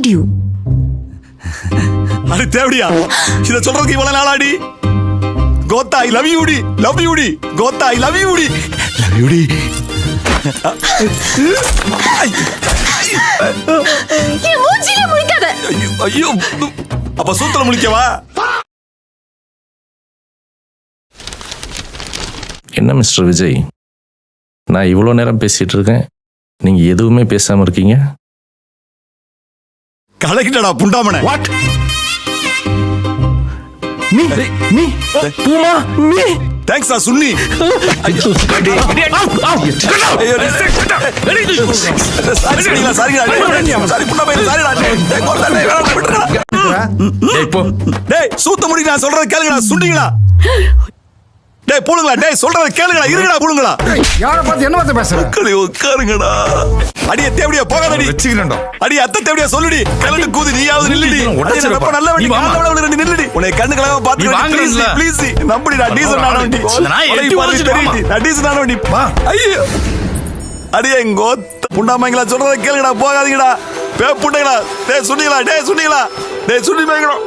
need you. அது தேவடியா இத சொல்றதுக்கு இவ்வளவு நாளாடி கோத்தா ஐ லவ் யூ டி கோத்தா ஐ லவ் யூ டி என் மூஞ்சில முழிக்காத. ஐயோ அப்ப சூத்துல முழிக்கவா? என்ன மிஸ்டர் விஜய், நான் இவ்வளோ நேரம் பேசிட்டு இருக்கேன், நீங்க எதுவுமே பேசாம இருக்கீங்க. கலக்கிட்டடா புண்டாமனே. வாட்? நீ பூமா நீ தேங்க்ஸ் சுன்னி. சூத்த முடி நான் சொல்றத கேளுங்கடா சுண்டிங்களா. டேய் போடுங்களா, டேய் சொல்றத கேளுங்கடா, இருங்கடா போடுங்களா. யார பார்த்து என்ன வார்த்தை பேசுற? உட்காருங்கடா. அடியே தேவடியா போகாதடி வெச்சிக்கிறேன்டா. அடி அத்தை தேவடியா சொல்லுடி. கலந்து கூதி நீயாவது நில்லுடி. ரொம்ப நல்ல வண்டி காலவளவுல ரெண்டு நில்லுடி. உன்னை கண்ணு கலங்க பாத்து ப்ளீஸ் நம்புடிடா. டீசல் நான வண்டி. நான் டீசல் நான வண்டி. ஐயோ அடியே கோத்த புண்டாமங்களா சொல்றத கேளுங்கடா, போகாதீங்கடா. பே புண்டைங்களா. டேய் சுண்டிங்களா, டேய் சுண்டிங்களா, டேய் சுண்டி மேங்கடா.